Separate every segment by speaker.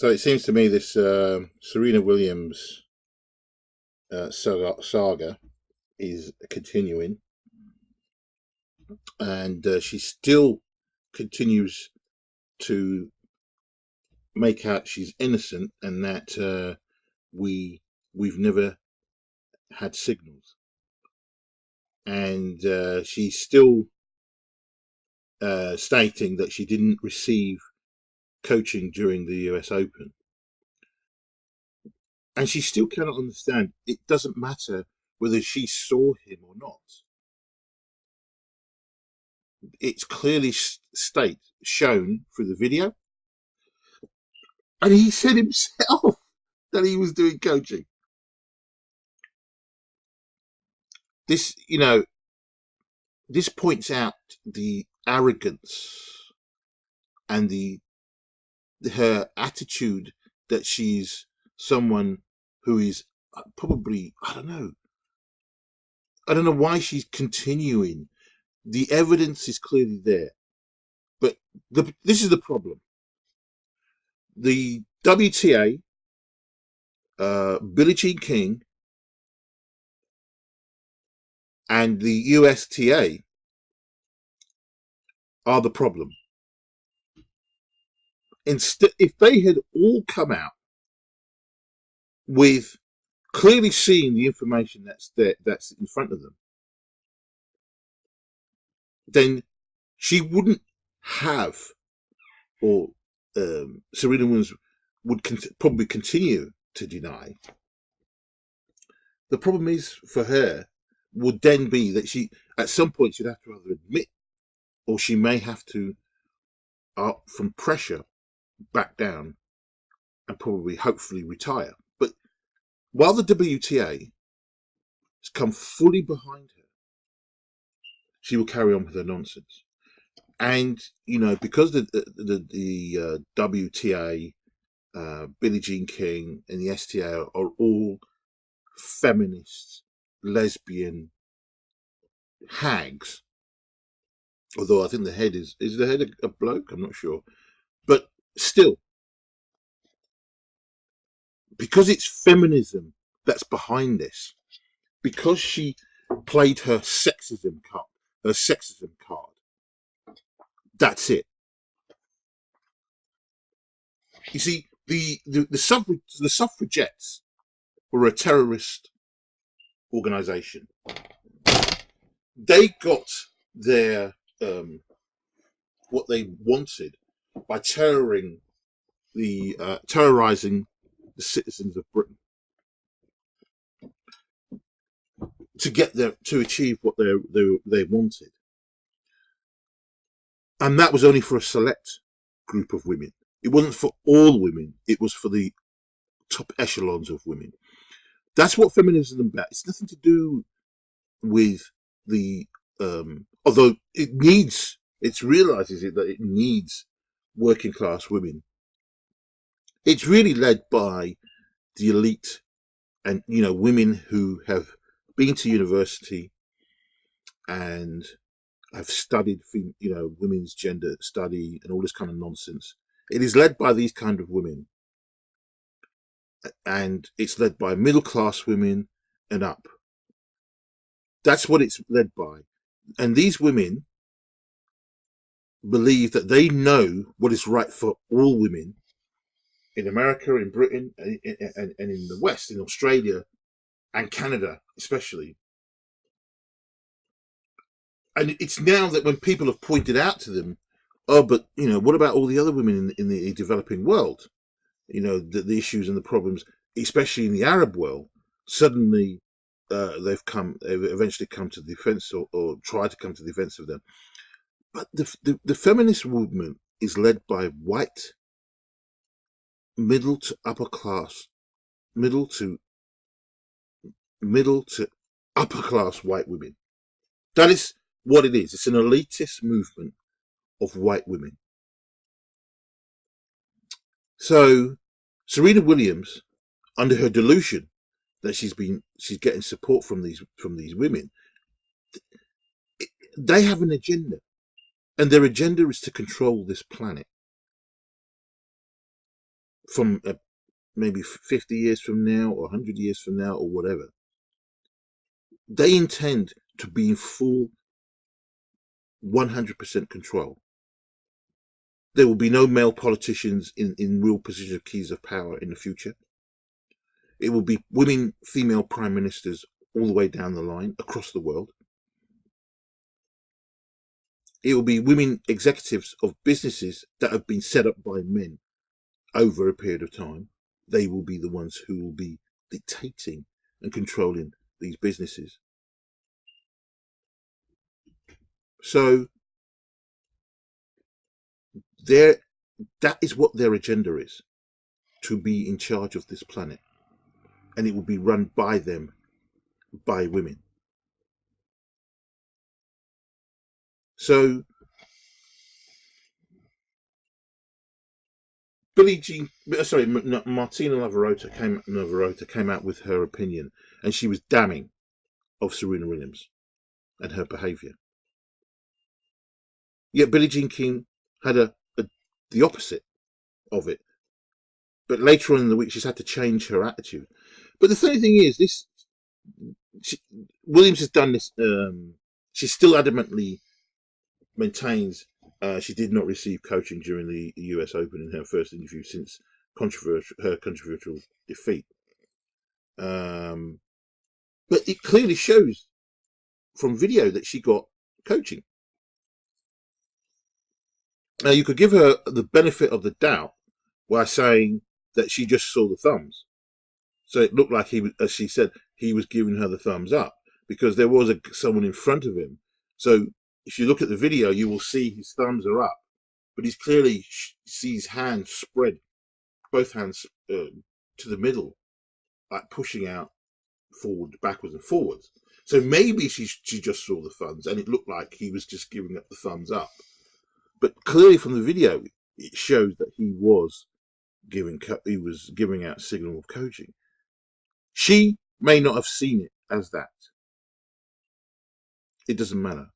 Speaker 1: So it seems to me this Serena Williams saga is continuing, and she still continues to make out she's innocent and that we've never had signals, and she's still stating that she didn't receive coaching during the US Open. And she still cannot understand. It doesn't matter whether she saw him or not. It's clearly shown through the video. And he said himself that he was doing coaching. This, this points out the arrogance and her attitude that she's someone who is probably, I don't know why she's continuing. The evidence is clearly there, but this is the problem. The WTA, Billie Jean King, and the USTA are the problem. Instead, if they had all come out with clearly seeing the information that's in front of them, then she wouldn't have, or Serena Williams would probably continue to deny. The problem is for her would then be that she, at some point, she'd have to either admit, or she may have to, from pressure, back down and probably, hopefully, retire. But while the WTA has come fully behind her, she will carry on with her nonsense. And because the WTA, Billie Jean King, and the STA are all feminist, lesbian hags. Although I think the head is the head a bloke? I'm not sure. But still, because it's feminism that's behind this, because she played her sexism card, that's it. You see, the suffragettes were a terrorist organization. They got their what they wanted by terrorizing the citizens of Britain to achieve what they wanted, and that was only for a select group of women. It wasn't for all women. It was for the top echelons of women. That's what feminism is about. It's nothing to do with the although it realizes that it needs working class women. It's really led by the elite and women who have been to university and have studied women's gender study and all this kind of nonsense. It is led by these kind of women, and it's led by middle class women and up. That's what it's led by. And these women believe that they know what is right for all women in America, in Britain, and in the West, in Australia and Canada especially. And it's now that when people have pointed out to them, oh, but what about all the other women in the developing world? The issues and the problems, especially in the Arab world. Suddenly, they've eventually come to the defense or try to come to the defense of them. But the feminist movement is led by white, middle to upper class white women. That is what it is. It's an elitist movement of white women. So Serena Williams, under her delusion that she's getting support from these women, they have an agenda, and their agenda is to control this planet. from maybe 50 years from now or 100 years from now or whatever. They intend to be in full 100% control. There will be no male politicians in real positions of keys of power in the future. It will be women, female prime ministers all the way down the line across the world. It will be women executives of businesses that have been set up by men over a period of time. They will be the ones who will be dictating and controlling these businesses. So that is what their agenda is, to be in charge of this planet. And it will be run by them, by women. So Martina Navarrete came out with her opinion, and she was damning of Serena Williams and her behaviour. Yet Billie Jean King had the opposite of it. But later on in the week, she's had to change her attitude. But the funny thing is, Williams has done this. She still adamantly maintains she did not receive coaching during the US Open in her first interview since her controversial defeat. But it clearly shows from video that she got coaching. Now, you could give her the benefit of the doubt by saying that she just saw the thumbs. So it looked like as she said, he was giving her the thumbs up because there was someone in front of him. So if you look at the video, you will see his thumbs are up, but he's clearly sees hands spread, both hands to the middle, like pushing out forward, backwards and forwards. So maybe she just saw the thumbs and it looked like he was just giving up the thumbs up. But clearly from the video, it shows that he was giving out signal of coaching. She may not have seen it as that. It doesn't matter.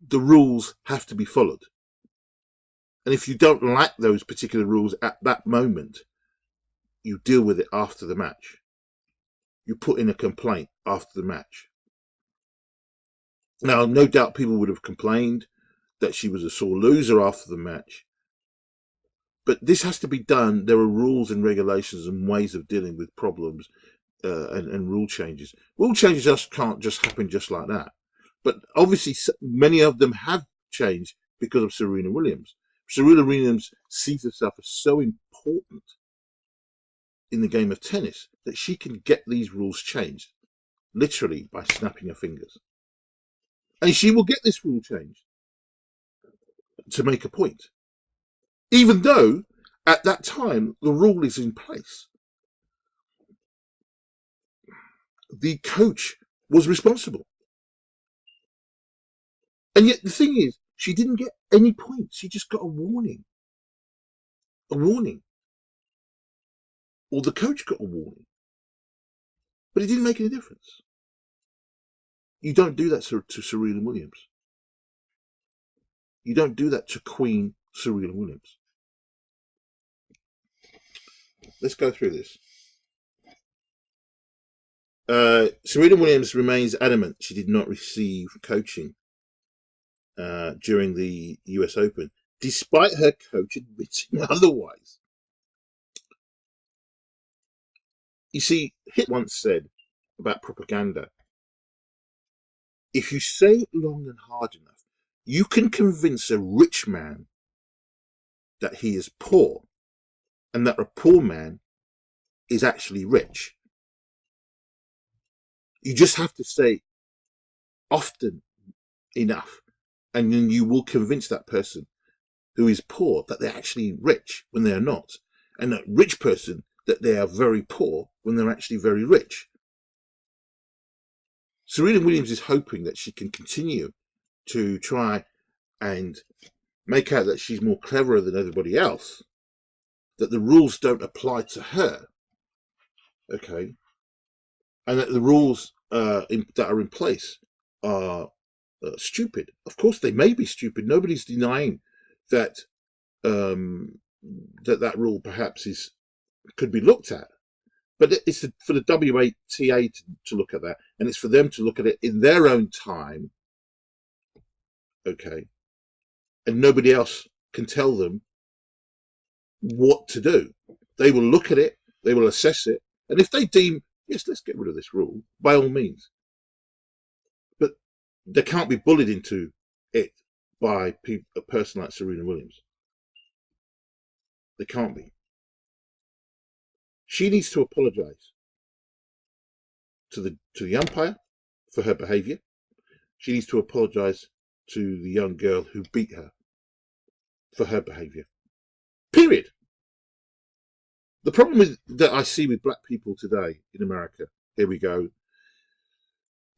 Speaker 1: The rules have to be followed. And if you don't like those particular rules at that moment, you deal with it after the match. You put in a complaint after the match. Now, no doubt people would have complained that she was a sore loser after the match. But this has to be done. There are rules and regulations and ways of dealing with problems and rule changes. Rule changes can't just happen just like that. But obviously, many of them have changed because of Serena Williams. Serena Williams sees herself as so important in the game of tennis that she can get these rules changed, literally by snapping her fingers. And she will get this rule changed to make a point, even though at that time the rule is in place. The coach was responsible. And yet the thing is, she didn't get any points. She just got a warning. A warning. Or the coach got a warning. But it didn't make any difference. You don't do that to Serena Williams. You don't do that to Queen Serena Williams. Let's go through this. Serena Williams remains adamant she did not receive coaching during the US Open, despite her coach admitting otherwise. You see, Hitler once said about propaganda, if you say it long and hard enough, you can convince a rich man that he is poor and that a poor man is actually rich. You just have to say often enough, and then you will convince that person who is poor that they're actually rich when they are not, and that rich person that they are very poor when they're actually very rich. Serena Williams is hoping that she can continue to try and make out that she's more cleverer than everybody else, that the rules don't apply to her, okay, and that the rules that are in place are stupid. Of course, they may be stupid. Nobody's denying that that rule perhaps could be looked at. But it's for the WTA to look at that, and it's for them to look at it in their own time, okay? And nobody else can tell them what to do. They will look at it, they will assess it, and if they deem, yes, let's get rid of this rule, by all means. But they can't be bullied into it by a person like Serena Williams. They can't be. She needs to apologise to the umpire for her behaviour. She needs to apologise to the young girl who beat her for her behaviour. Period. The problem that I see with black people today in America, here we go,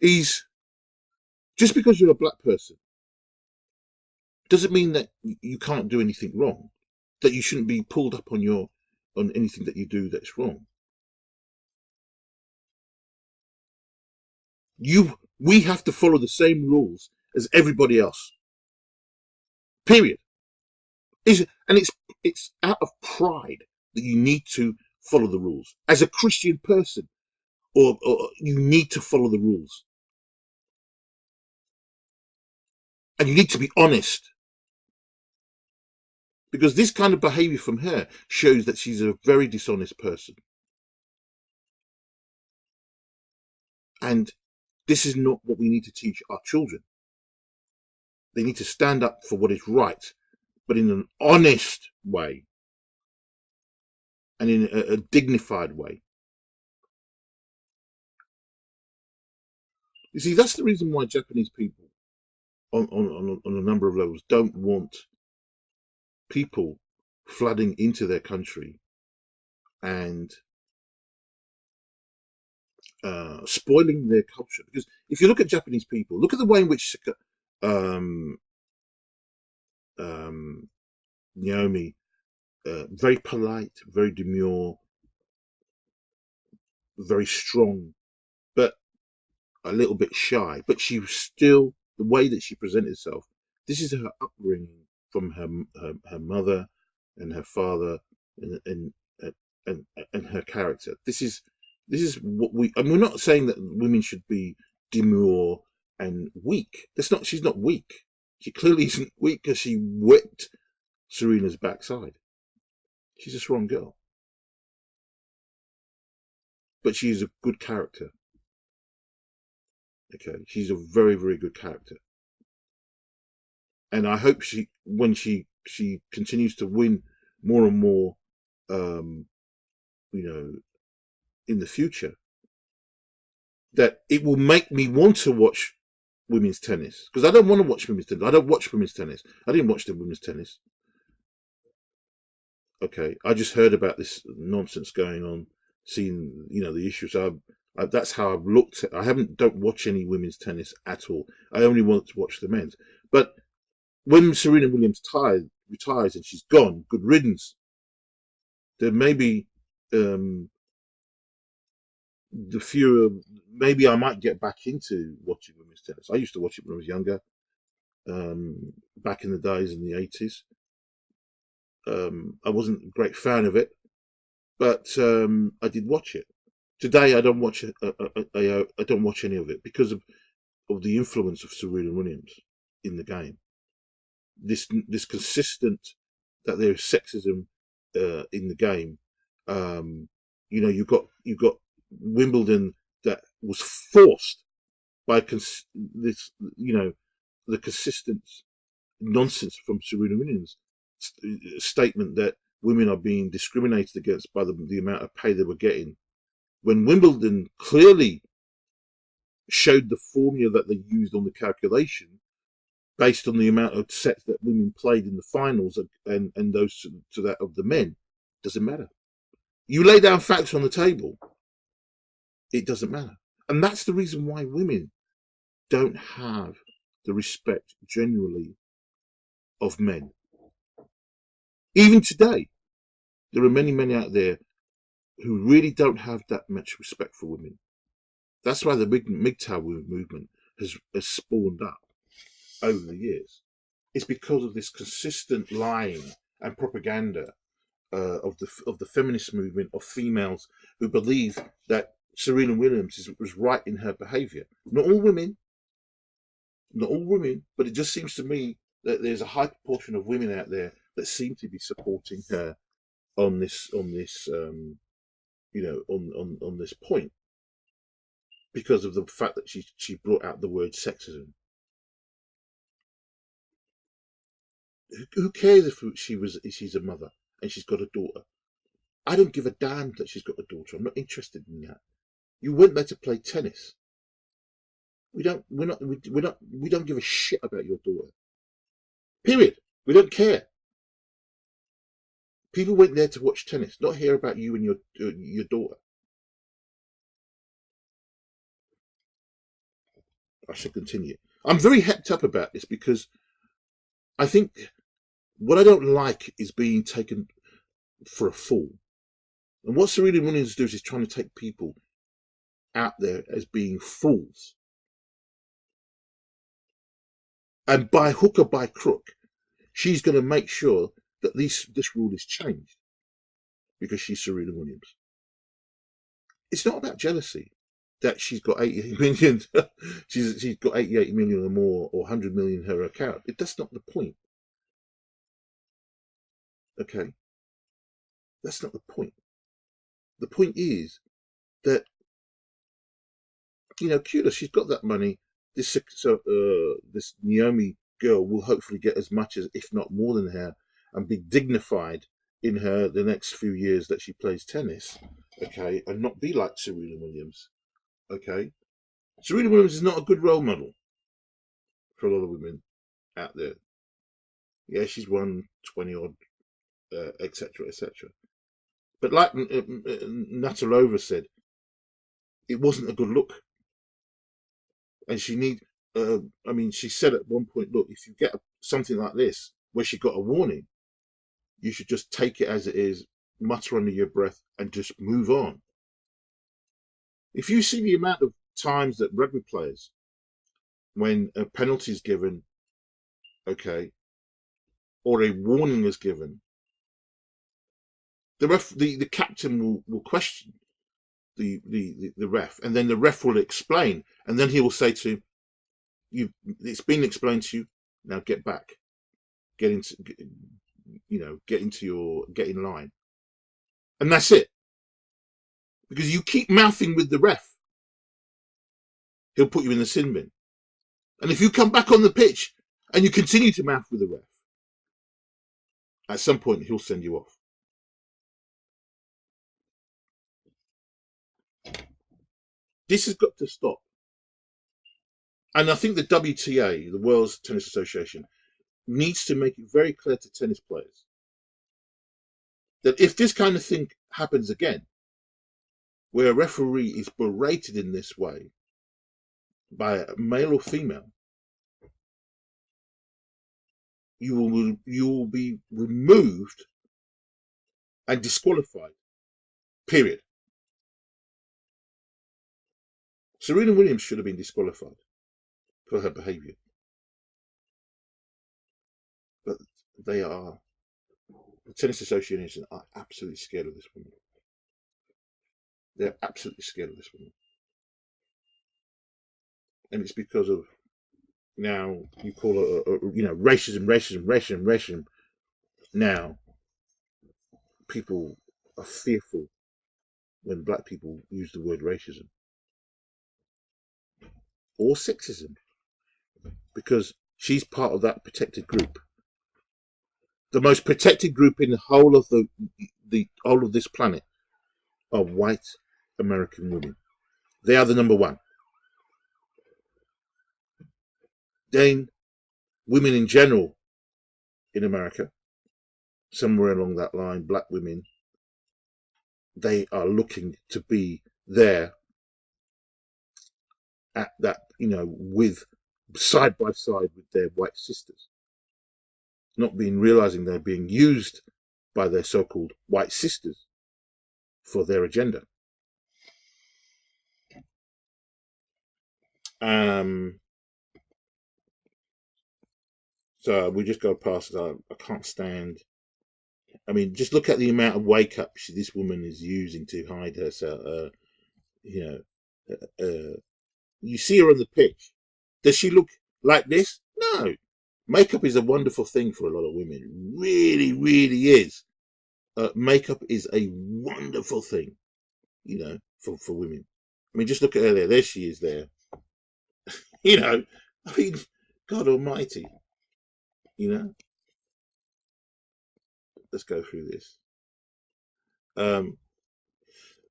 Speaker 1: is just because you're a black person doesn't mean that you can't do anything wrong, that you shouldn't be pulled up on anything that you do that's wrong. We have to follow the same rules as everybody else. Period. And it's out of pride that you need to follow the rules. As a Christian person, or you need to follow the rules. And you need to be honest. Because this kind of behavior from her shows that she's a very dishonest person. And this is not what we need to teach our children. They need to stand up for what is right, but in an honest way and in a dignified way. You see, that's the reason why Japanese people on a number of levels don't want people flooding into their country and spoiling their culture. Because if you look at Japanese people, look at the way in which Naomi, very polite, very demure, very strong, but a little bit shy. But she was still, the way that she presented herself, this is her upbringing from her mother and her father and her character. This is what and we're not saying that women should be demure and weak. She's not weak. She clearly isn't weak because she whipped Serena's backside. She's a strong girl. But she's a good character. Okay, she's a very, very good character. And I hope when she continues to win more and more, in the future, that it will make me want to watch women's tennis. Because I don't want to watch women's tennis. I don't watch women's tennis. I didn't watch the women's tennis. Okay, I just heard about this nonsense going on, seeing the issues. That's how I've looked at. Don't watch any women's tennis at all. I only want to watch the men's. But when Serena Williams retires and she's gone, good riddance. There may be the fear of, maybe I might get back into watching women's tennis. I used to watch it when I was younger, back in the days in the 80s. I wasn't a great fan of it, but I did watch it. Today I don't watch it. I don't watch any of it because of the influence of Serena Williams in the game. This consistent that there is sexism in the game. You've got Wimbledon that was forced by the consistent nonsense from Serena Williams' statement that women are being discriminated against by the amount of pay they were getting, when Wimbledon clearly showed the formula that they used on the calculation based on the amount of sets that women played in the finals and those to that of the men. Doesn't matter. You lay down facts on the table, it doesn't matter. And that's the reason why women don't have the respect generally of men. Even today, there are many men out there who really don't have that much respect for women. That's why the MGTOW movement has spawned up over the years. It's because of this consistent lying and propaganda of the feminist movement, of females who believe that Serena Williams was right in her behaviour. Not all women, but it just seems to me that there's a high proportion of women out there that seem to be supporting her on this on this point, because of the fact that she brought out the word sexism. Who cares if she's a mother and she's got a daughter? I don't give a damn that she's got a daughter. I'm not interested in that. You went there to play tennis. We don't give a shit about your daughter. Period. We don't care. People went there to watch tennis, not hear about you and your daughter. I shall continue. I'm very hepped up about this because I think what I don't like is being taken for a fool. And what Serena Williams does is trying to take people out there as being fools. And by hook or by crook, she's going to make sure that this rule is changed because she's Serena Williams. It's not about jealousy that she's got 88 million. she's got 88 million or more, or 100 million in her account. That's not the point. Okay, that's not the point. The point is that, kudos, she's got that money. This Naomi girl will hopefully get as much as, if not more than her, and be dignified in the next few years that she plays tennis, okay, and not be like Serena Williams, okay. Serena Williams is not a good role model for a lot of women out there. Yeah, she's won 20 odd, etc., etc. But like Natalova said, it wasn't a good look, and she said at one point, look, if you get something like this where she got a warning, you should just take it as it is, mutter under your breath, and just move on. If you see the amount of times that rugby players, when a penalty is given, okay, or a warning is given, the captain will question the ref, and then the ref will explain, and then he will say to him, it's been explained to you, now get back, get in line. And that's it. Because you keep mouthing with the ref, he'll put you in the sin bin. And if you come back on the pitch and you continue to mouth with the ref, at some point he'll send you off. This has got to stop. And I think the WTA, the World Tennis Association, needs to make it very clear to tennis players that if this kind of thing happens again, where a referee is berated in this way by a male or female, you will be removed and disqualified. Period. Serena Williams should have been disqualified for her behaviour. But the Tennis Association are absolutely scared of this woman. They're absolutely scared of this woman. And it's because of, now you call it, racism. Now, people are fearful when black people use the word racism or sexism, because she's part of that protected group. The most protected group in the whole of the whole of this planet are white American women. They are the number one. Then women in general in America, somewhere along that line, black women, they are looking to be there at that, with side by side with their white sisters, not realizing they're being used by their so-called white sisters for their agenda. So we just go past that. I can't stand I mean, just look at the amount of wake up this woman is using to hide herself. You know, you see her on the pitch. Does she look like this? No. Makeup is a wonderful thing for a lot of women. Really, really is. Makeup is a wonderful thing, you know, for women. I mean, just look at her there. There she is there. You know, I mean, God almighty, you know. Let's go through this.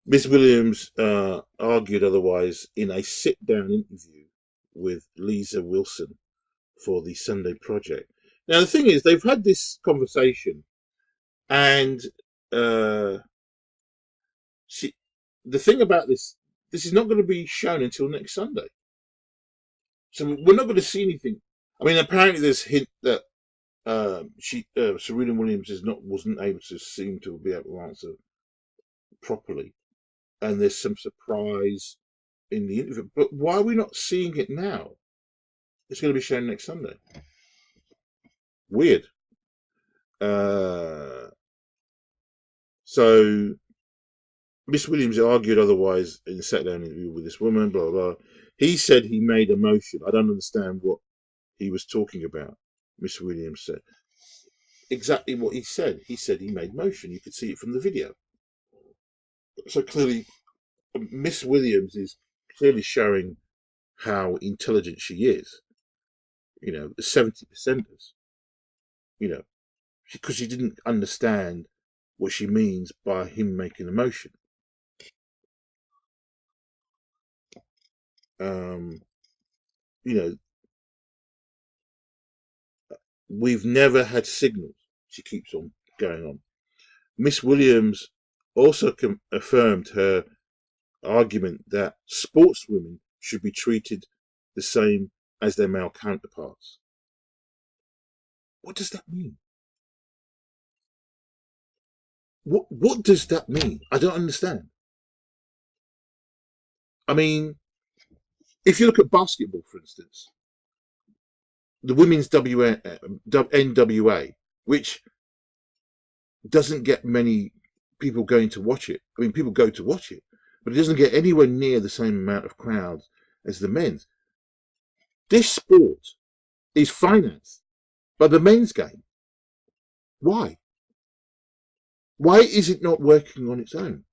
Speaker 1: Miss Williams argued otherwise in a sit-down interview with Lisa Wilson for the Sunday Project. Now, the thing is, they've had this conversation, and the thing about this is not going to be shown until next Sunday. So we're not going to see anything. I mean, apparently there's hint that Serena Williams wasn't able to seem to be able to answer properly, and there's some surprise in the interview. But why are we not seeing it now? It's going to be shown next Sunday. Weird. So Miss Williams argued otherwise in a sit-down interview with this woman. Blah blah. He said he made a motion. I don't understand what he was talking about. Miss Williams said exactly what he said. He said he made motion. You could see it from the video. So clearly, Miss Williams is clearly showing how intelligent she is. You know, the 70%ers. You know, because she didn't understand what she means by him making a motion. You know, we've never had signals. She keeps on going on. Miss Williams also affirmed her argument that sportswomen should be treated the same as their male counterparts. What does that mean? What does that mean? I don't understand. I mean, if you look at basketball, for instance, the women's NWA, which doesn't get many people going to watch it. I mean, people go to watch it, but it doesn't get anywhere near the same amount of crowds as the men's. This sport is financed by the men's game. Why? Why is it not working on its own?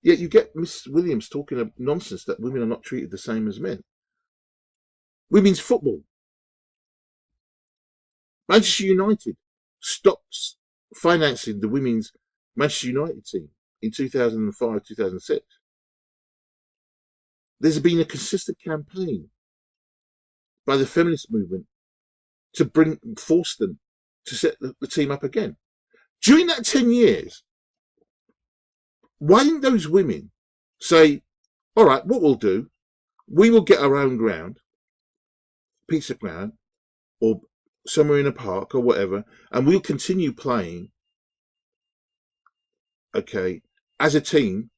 Speaker 1: Yet you get Miss Williams talking nonsense that women are not treated the same as men. Women's football. Manchester United stops financing the women's Manchester United team in 2005, 2006. There's been a consistent campaign by the feminist movement to force them to set the team up again. During that 10 years, why didn't those women say, all right, what we'll do, we will get our own ground, piece of ground, or somewhere in a park or whatever, and we'll continue playing, okay, as a team,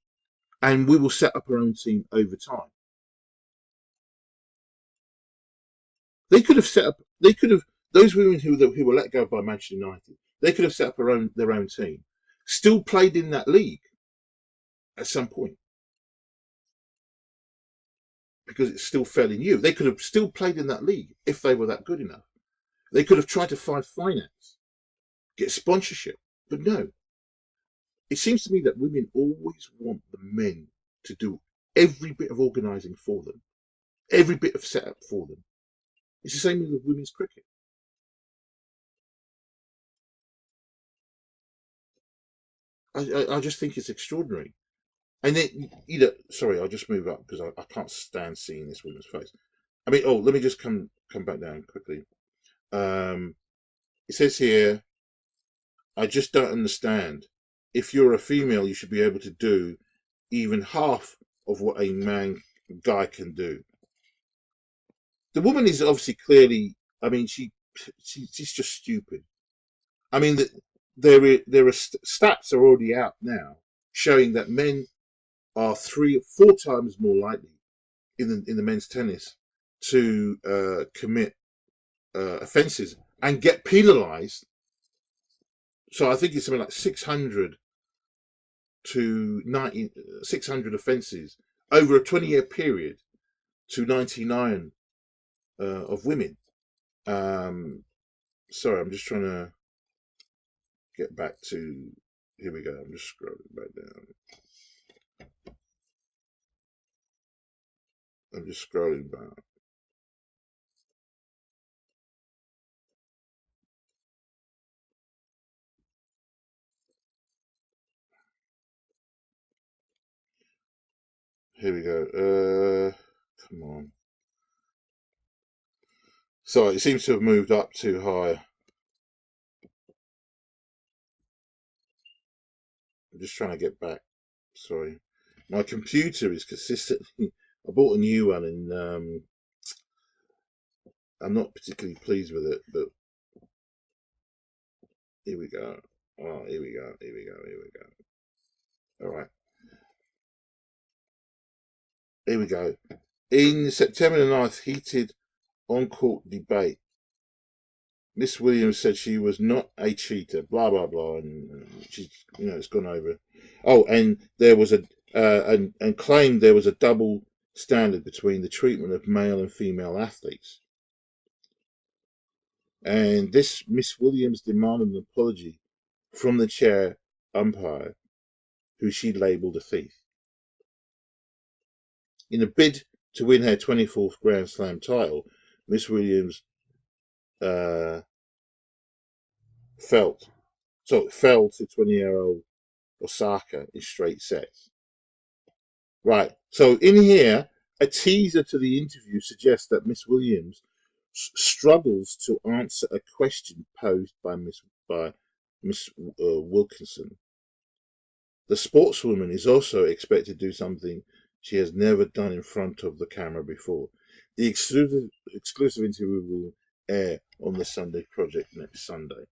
Speaker 1: and we will set up our own team over time. They could have those women who were let go by Manchester United, they could have set up their own team, still played in that league at some point, because it's still fairly new. They could have still played in that league if they were that good enough. They could have tried to find finance, get sponsorship, but no. It seems to me that women always want the men to do every bit of organising for them, every bit of setup for them. It's the same with women's cricket. I just think it's extraordinary. And then, sorry, I'll just move up because I can't stand seeing this woman's face. I mean, let me just come back down quickly. It says here, I just don't understand. If you're a female, you should be able to do even half of what a guy can do. The woman is obviously clearly, I mean, she's just stupid. I mean, there are stats are already out now showing that men are 3 or 4 times more likely in the men's tennis to commit offences and get penalised So I think it's something like 600 offences over a 20-year period to 99 of women. Sorry, I'm just trying to get back to. Here we go. I'm just scrolling back down. I'm just scrolling back. Here we go. Come on. Sorry, it seems to have moved up too high. I'm just trying to get back. Sorry. My computer is consistently. I bought a new one and I'm not particularly pleased with it, but here we go. Oh, here we go. Here we go. Here we go. All right. Here we go. In September the 9th, heated on-court debate. Miss Williams said she was not a cheater, blah, blah, blah, and she's, it's gone over. Oh, and there was and claimed there was a double standard between the treatment of male and female athletes. And this Miss Williams demanded an apology from the chair umpire, who she labelled a thief. In a bid to win her 24th Grand Slam title, Miss Williams fell to 20-year-old Osaka in straight sets. Right. So in here, a teaser to the interview suggests that Miss Williams struggles to answer a question posed by Miss Wilkinson. The sportswoman is also expected to do something she has never done in front of the camera before. The exclusive interview will air on the Sunday Project next Sunday.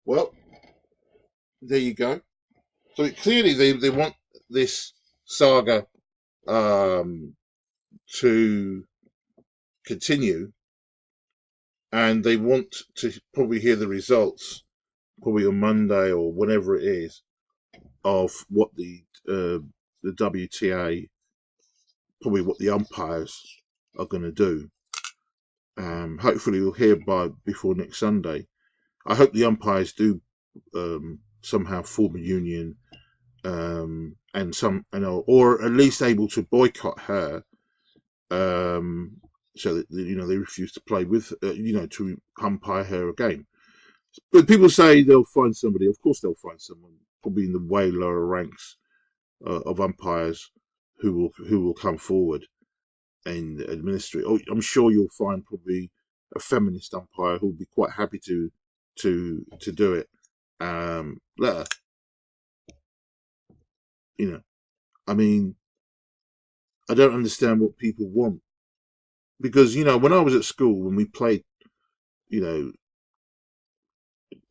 Speaker 1: Well, there you go. So clearly they want this saga to continue, and they want to probably hear the results probably on Monday or whenever it is of what the WTA, probably what the umpires are going to do. Hopefully we'll hear before next Sunday. I hope the umpires do somehow form a union, and or at least able to boycott her, so that they refuse to play with, to umpire her again. But people say they'll find somebody. Of course, they'll find someone, probably in the way lower ranks of umpires, who will come forward and administer it. Oh, I'm sure you'll find probably a feminist umpire who'll be quite happy to do it. Let her. I mean, I don't understand what people want, because when I was at school, when we played,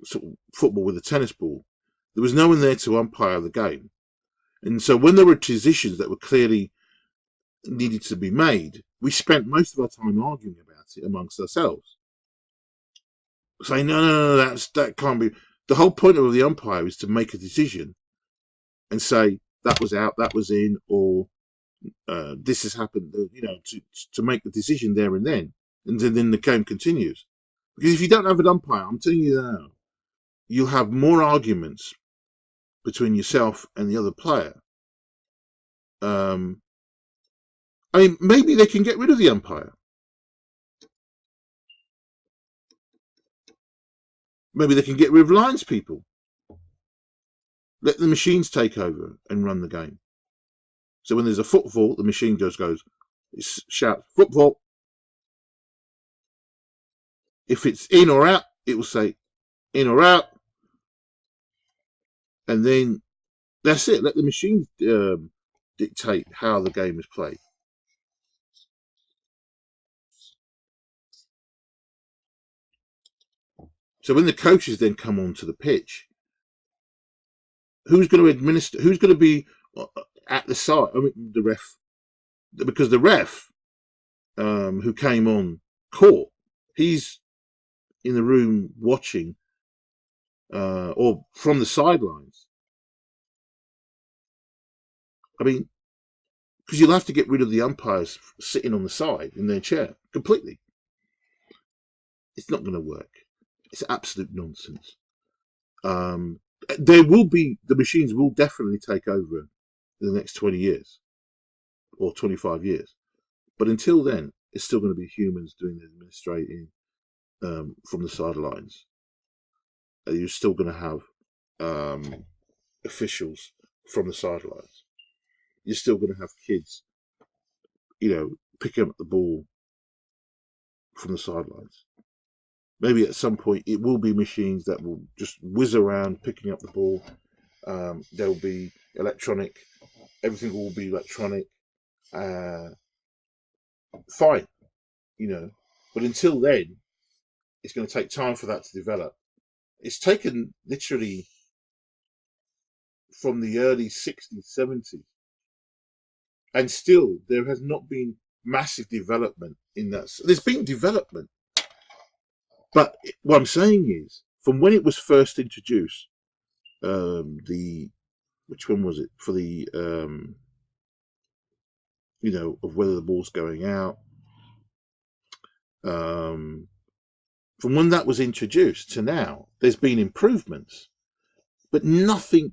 Speaker 1: sort of football with a tennis ball, there was no one there to umpire the game, and so when there were decisions that were clearly needed to be made, we spent most of our time arguing about it amongst ourselves, saying no, that can't be. The whole point of the umpire is to make a decision and say that was out, that was in, or this has happened, to make the decision there and then the game continues. Because if you don't have an umpire, I'm telling you now, you'll have more arguments between yourself and the other player. I mean, maybe they can get rid of the umpire. Maybe they can get rid of lines people. Let the machines take over and run the game. So when there's a football, the machine goes, it shouts, football. If it's in or out, it will say in or out. And then that's it. Let the machines dictate how the game is played. So when the coaches then come onto the pitch, who's going to administer? Who's going to be at the side? I mean, the ref, because the ref who came on court, he's in the room watching, or from the sidelines. I mean, because you'll have to get rid of the umpires sitting on the side in their chair completely. It's not going to work. It's absolute nonsense. There will be, the machines will definitely take over in the next 20 years or 25 years. But until then, it's still going to be humans doing the administrating from the sidelines. You're still going to have officials from the sidelines. You're still going to have kids, picking up the ball from the sidelines. Maybe at some point it will be machines that will just whiz around picking up the ball. There will be electronic. Everything will be electronic. Fine, But until then, it's going to take time for that to develop. It's taken literally from the early 60s, 70s, and still there has not been massive development in that. There's been development, but what I'm saying is, from when it was first introduced, which one was it for the of whether the ball's going out, from when that was introduced to now, there's been improvements, but nothing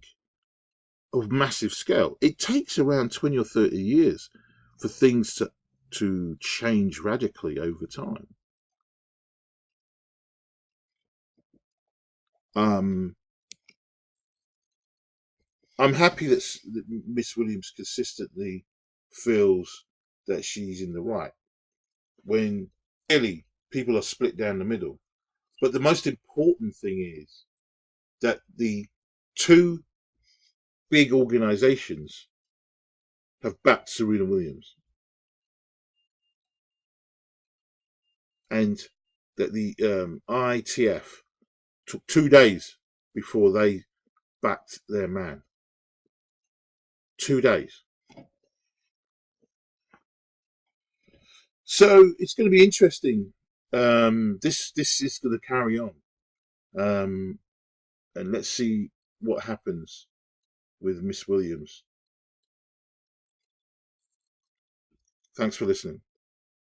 Speaker 1: of massive scale. It takes around 20 or 30 years for things to change radically over time. I'm happy that Miss Williams consistently feels that she's in the right when clearly people are split down the middle. But the most important thing is that the two big organizations have backed Serena Williams, and that the ITF took 2 days before they backed their man. 2 days. So it's going to be interesting. This is going to carry on, and let's see what happens with Miss Williams. Thanks for listening.